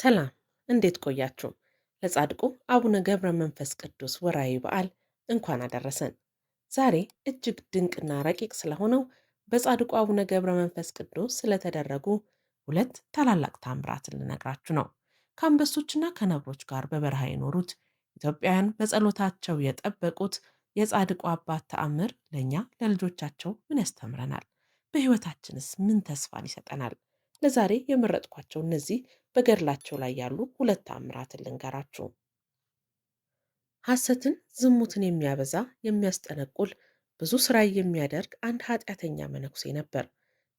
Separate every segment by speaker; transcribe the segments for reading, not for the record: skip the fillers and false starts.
Speaker 1: ሰላም፣ እንዴት ቆያችሁ? ለጻድቁ አቡነ ገብረ መንፈስ ቅዱስ ወርሃዊ በዓል እንኳን አደረሰን። ዛሬ እጅግ ድንቅና ረቂቅ ስለሆነው በጻድቁ አቡነ ገብረ መንፈስ ቅዱስ ስለተደረጉ ሁለት ታላላቅ ታምራትን ልነግራችሁ ነው። ከአንበሶችና ከነብሮች ጋር በበረሃ የኖሩት ኢትዮጵያውያን በጸሎታቸው የጠበቁት የጻድቁ አባት ተአምር ለእኛ ለልጆቻቸው ምን ያስተምረናል? በሕይወታችንስ ምን ተስፋን ይሰጠናል? ለዛሬ የመረጥኳቸው እነዚህ በገድላቸው ላይ ያሉ ሁለት ተአምራትን ልንገራችሁ። ሐሰትን፣ ዝሙትን የሚያበዛ የሚያስጠነቁል ብዙ ሥራ የሚያደርግ አንድ ኃጢአተኛ መነኩሴ ነበር።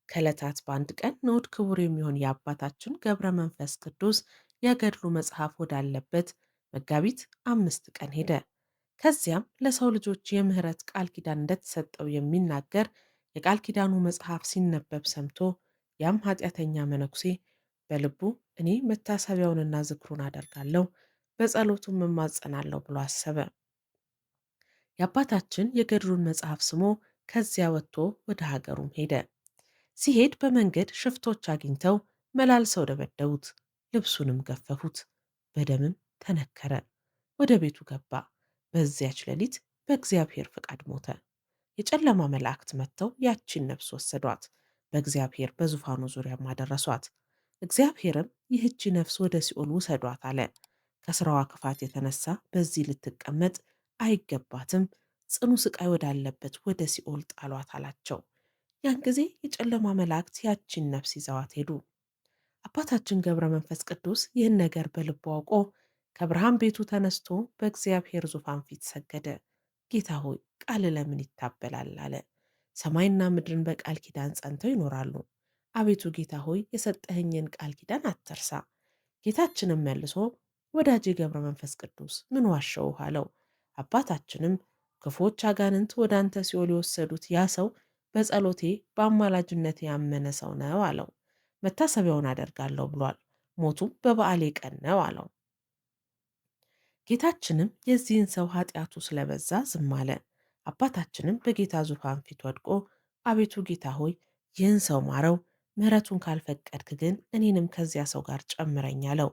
Speaker 1: ከዕለታት በአንድ ቀን ንዑድ ክቡር የሚሆን የአባታችን ገብረ መንፈስ ቅዱስ የገድሉ መጽሐፍ ወዳለበት መጋቢት 5 ቀን ሄደ። ከዚያም ለሰው ልጆች የምህረት ቃል ኪዳን እንደተሰጠው የሚናገር የቃል ኪዳኑ መጽሐፍ ሲነበብ ሰምቶ ያም ኃጢአተኛ መነኩሴ በልቡ እኔ መታሰቢያውንና ዝክሩን አደርጋለሁ፣ በጸሎቱም እማጸናለሁ ብሎ አሰበ። የአባታችን የገድሉን መጽሐፍ ስሞ ከዚያ ወጥቶ ወደ ሀገሩም ሄደ። ሲሄድ በመንገድ ሽፍቶች አግኝተው መላልሰው ደበደቡት፣ ልብሱንም ገፈፉት፣ በደምም ተነከረ። ወደ ቤቱ ገባ። በዚያች ሌሊት በእግዚአብሔር ፈቃድ ሞተ። የጨለማ መላእክት መጥተው ያቺን ነፍስ ወሰዷት፣ በእግዚአብሔር በዙፋኑ ዙሪያም አደረሷት። እግዚአብሔርም ይህቺ ነፍስ ወደ ሲኦል ውሰዷት አለ። ከስራዋ ክፋት የተነሳ በዚህ ልትቀመጥ አይገባትም፣ ጽኑ ስቃይ ወዳለበት ወደ ሲኦል ጣሏት አላቸው። ያን ጊዜ የጨለማ መላእክት ያቺን ነፍስ ይዘዋት ሄዱ። አባታችን ገብረ መንፈስ ቅዱስ ይህን ነገር በልቡ አውቆ ከብርሃን ቤቱ ተነስቶ በእግዚአብሔር ዙፋን ፊት ሰገደ። ጌታ ሆይ ቃል ለምን ይታበላል አለ። ሰማይና ምድርን በቃል ኪዳን ጸንተው ይኖራሉ። አቤቱ ጌታ ሆይ የሰጠኸኝን ቃል ኪዳን አትርሳ። ጌታችንም መልሶ ወዳጄ ገብረ መንፈስ ቅዱስ ምን ዋሸውህ አለው። አባታችንም ክፉዎች አጋንንት ወደ አንተ ሲኦል የወሰዱት ያ ሰው በጸሎቴ በአማላጅነት ያመነ ሰው ነው አለው። መታሰቢያውን አደርጋለሁ ብሏል። ሞቱም በበዓሌ ቀን ነው አለው። ጌታችንም የዚህን ሰው ኃጢአቱ ስለበዛ ዝም አለ። አባታችንም በጌታ ዙፋን ፊት ወድቆ አቤቱ ጌታ ሆይ ይህን ሰው ማረው፣ ምሕረቱን ካልፈቀድክ ግን እኔንም ከዚያ ሰው ጋር ጨምረኝ አለው።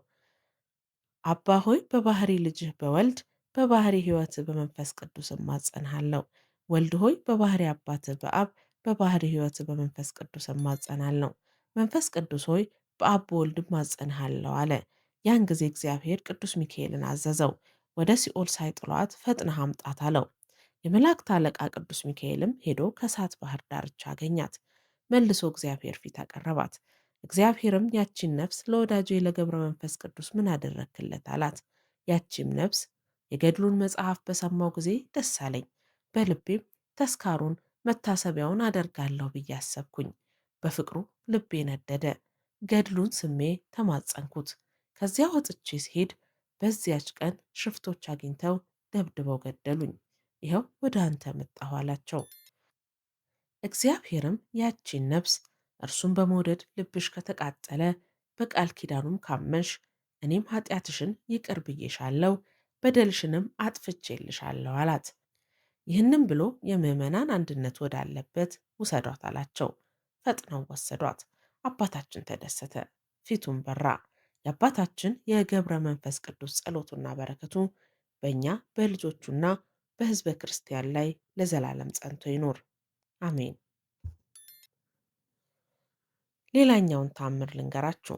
Speaker 1: አባ ሆይ በባህሪ ልጅህ በወልድ በባህሪ ሕይወት በመንፈስ ቅዱስ እማጸንሃለሁ። ወልድ ሆይ በባህሪ አባትህ በአብ በባህሪ ሕይወት በመንፈስ ቅዱስ እማጸናለሁ። መንፈስ ቅዱስ ሆይ በአብ በወልድ እማጸንሃለሁ አለ። ያን ጊዜ እግዚአብሔር ቅዱስ ሚካኤልን አዘዘው፣ ወደ ሲኦል ሳይጥሏት ፈጥነህ አምጣት አለው። የመላእክት አለቃ ቅዱስ ሚካኤልም ሄዶ ከእሳት ባህር ዳርቻ አገኛት። መልሶ እግዚአብሔር ፊት አቀረባት። እግዚአብሔርም ያቺን ነፍስ ለወዳጄ ለገብረ መንፈስ ቅዱስ ምን አደረክለት አላት። ያቺም ነፍስ የገድሉን መጽሐፍ በሰማው ጊዜ ደስ አለኝ፣ በልቤም ተስካሩን መታሰቢያውን አደርጋለሁ ብዬ አሰብኩኝ። በፍቅሩ ልቤ ነደደ። ገድሉን ስሜ ተማጸንኩት። ከዚያ ወጥቼ ሲሄድ በዚያች ቀን ሽፍቶች አግኝተው ደብድበው ገደሉኝ። ይኸው ወደ አንተ መጣሁ አላቸው። እግዚአብሔርም ያቺን ነፍስ እርሱን በመውደድ ልብሽ ከተቃጠለ በቃል ኪዳኑም ካመንሽ እኔም ኃጢአትሽን ይቅር ብዬሻለሁ፣ በደልሽንም አጥፍቼልሻለሁ አላት። ይህንም ብሎ የምዕመናን አንድነት ወዳለበት ውሰዷት አላቸው። ፈጥነው ወሰዷት። አባታችን ተደሰተ፣ ፊቱም በራ። የአባታችን የገብረ መንፈስ ቅዱስ ጸሎቱና በረከቱ በእኛ በልጆቹና በሕዝበ ክርስቲያን ላይ ለዘላለም ጸንቶ ይኑር፣ አሜን። ሌላኛውን ታምር ልንገራችሁ።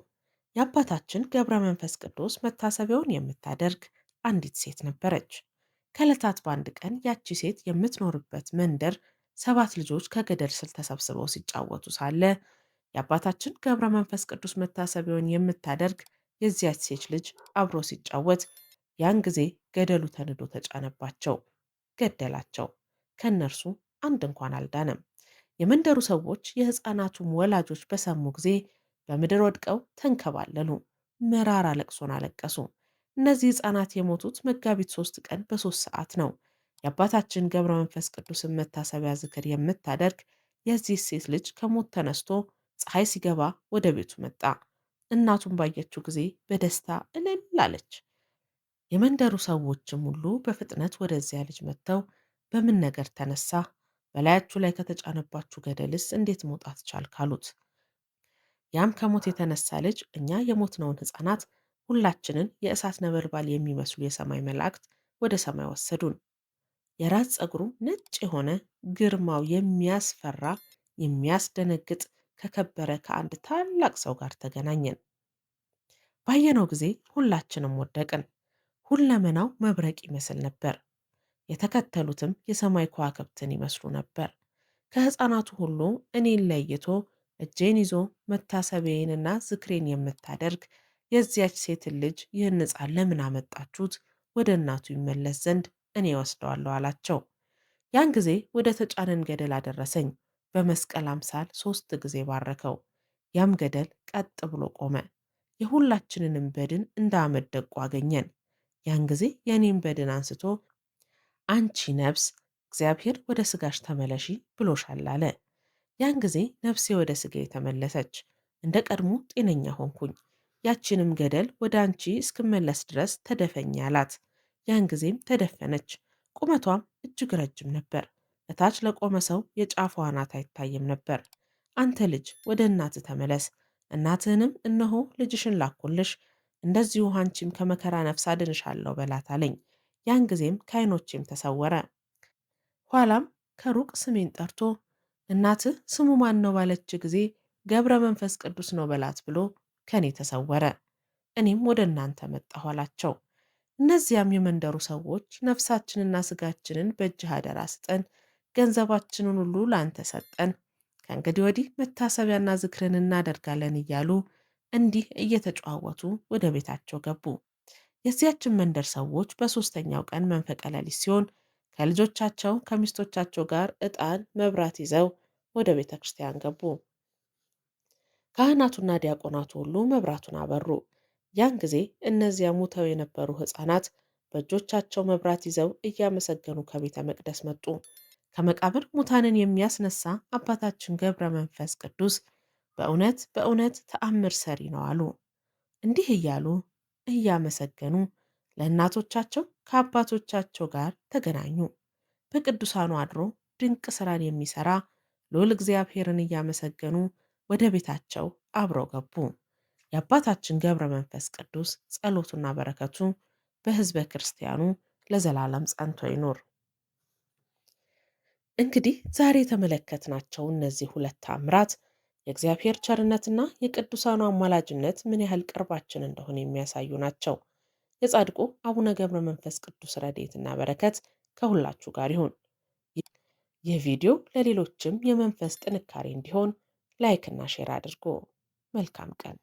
Speaker 1: የአባታችን ገብረ መንፈስ ቅዱስ መታሰቢያውን የምታደርግ አንዲት ሴት ነበረች። ከዕለታት በአንድ ቀን ያቺ ሴት የምትኖርበት መንደር 7 ልጆች ከገደል ስር ተሰብስበው ሲጫወቱ ሳለ የአባታችን ገብረ መንፈስ ቅዱስ መታሰቢያውን የምታደርግ የዚያች ሴት ልጅ አብሮ ሲጫወት ያን ጊዜ ገደሉ ተንዶ ተጫነባቸው፣ ገደላቸው። ከእነርሱ አንድ እንኳን አልዳነም። የመንደሩ ሰዎች የሕፃናቱም ወላጆች በሰሙ ጊዜ በምድር ወድቀው ተንከባለሉ፣ መራራ ለቅሶን አለቀሱ። እነዚህ ሕፃናት የሞቱት መጋቢት 3 ቀን በ3 ሰዓት ነው። የአባታችን ገብረ መንፈስ ቅዱስን መታሰቢያ ዝክር የምታደርግ የዚህ ሴት ልጅ ከሞት ተነስቶ ፀሐይ ሲገባ ወደ ቤቱ መጣ። እናቱን ባየችው ጊዜ በደስታ እልል አለች። የመንደሩ ሰዎችም ሁሉ በፍጥነት ወደዚያ ልጅ መጥተው በምን ነገር ተነሳ? በላያችሁ ላይ ከተጫነባችሁ ገደልስ እንዴት መውጣት ቻልክ? አሉት። ያም ከሞት የተነሳ ልጅ እኛ የሞትነውን ሕፃናት ሁላችንን የእሳት ነበልባል የሚመስሉ የሰማይ መላእክት ወደ ሰማይ ወሰዱን። የራስ ፀጉሩ ነጭ የሆነ ግርማው የሚያስፈራ የሚያስደነግጥ ከከበረ ከአንድ ታላቅ ሰው ጋር ተገናኘን። ባየነው ጊዜ ሁላችንም ወደቅን። ሁለመናው መብረቅ ይመስል ነበር። የተከተሉትም የሰማይ ከዋክብትን ይመስሉ ነበር። ከሕፃናቱ ሁሉ እኔን ለይቶ እጄን ይዞ መታሰቢያዬንና ዝክሬን የምታደርግ የዚያች ሴትን ልጅ ይህን ሕፃን ለምን አመጣችሁት? ወደ እናቱ ይመለስ ዘንድ እኔ ወስደዋለሁ አላቸው። ያን ጊዜ ወደ ተጫነን ገደል አደረሰኝ። በመስቀል አምሳል 3 ጊዜ ባረከው። ያም ገደል ቀጥ ብሎ ቆመ። የሁላችንንም በድን እንደ አመድ ደቆ አገኘን። ያን ጊዜ የእኔም በድን አንስቶ አንቺ ነፍስ እግዚአብሔር ወደ ሥጋሽ ተመለሺ ብሎሻል አለ። ያን ጊዜ ነፍሴ ወደ ሥጋዬ ተመለሰች፣ እንደ ቀድሞ ጤነኛ ሆንኩኝ። ያቺንም ገደል ወደ አንቺ እስክመለስ ድረስ ተደፈኝ አላት። ያን ጊዜም ተደፈነች። ቁመቷም እጅግ ረጅም ነበር። እታች ለቆመ ሰው የጫፏ አናት አይታይም ነበር። አንተ ልጅ ወደ እናትህ ተመለስ፣ እናትህንም እነሆ ልጅሽን ላኩልሽ፣ እንደዚሁ አንቺም ከመከራ ነፍስ አድንሻለሁ በላት አለኝ። ያን ጊዜም ከዓይኖቼም ተሰወረ። ኋላም ከሩቅ ስሜን ጠርቶ እናትህ ስሙ ማን ነው ባለች ጊዜ ገብረ መንፈስ ቅዱስ ነው በላት ብሎ ከኔ ተሰወረ። እኔም ወደ እናንተ መጣሁ አላቸው። እነዚያም የመንደሩ ሰዎች ነፍሳችንና ሥጋችንን በእጅህ አደራ ስጠን፣ ገንዘባችንን ሁሉ ለአንተ ሰጠን፣ ከእንግዲህ ወዲህ መታሰቢያና ዝክርን እናደርጋለን እያሉ እንዲህ እየተጨዋወቱ ወደ ቤታቸው ገቡ። የዚያችን መንደር ሰዎች በሦስተኛው ቀን መንፈቀ ሌሊት ሲሆን ከልጆቻቸው ከሚስቶቻቸው ጋር ዕጣን መብራት ይዘው ወደ ቤተ ክርስቲያን ገቡ። ካህናቱና ዲያቆናቱ ሁሉ መብራቱን አበሩ። ያን ጊዜ እነዚያ ሙተው የነበሩ ሕፃናት በእጆቻቸው መብራት ይዘው እያመሰገኑ ከቤተ መቅደስ መጡ። ከመቃብር ሙታንን የሚያስነሳ አባታችን ገብረ መንፈስ ቅዱስ በእውነት በእውነት ተአምር ሰሪ ነው አሉ። እንዲህ እያሉ እያመሰገኑ ለእናቶቻቸው ከአባቶቻቸው ጋር ተገናኙ። በቅዱሳኑ አድሮ ድንቅ ሥራን የሚሠራ ልዑል እግዚአብሔርን እያመሰገኑ ወደ ቤታቸው አብረው ገቡ። የአባታችን ገብረ መንፈስ ቅዱስ ጸሎቱና በረከቱ በሕዝበ ክርስቲያኑ ለዘላለም ጸንቶ ይኑር። እንግዲህ ዛሬ የተመለከትናቸው እነዚህ ሁለት ተአምራት የእግዚአብሔር ቸርነትና የቅዱሳኑ አማላጅነት ምን ያህል ቅርባችን እንደሆነ የሚያሳዩ ናቸው። የጻድቁ አቡነ ገብረ መንፈስ ቅዱስ ረድኤትና በረከት ከሁላችሁ ጋር ይሁን። ይህ ቪዲዮ ለሌሎችም የመንፈስ ጥንካሬ እንዲሆን ላይክና ሼር አድርጎ መልካም ቀን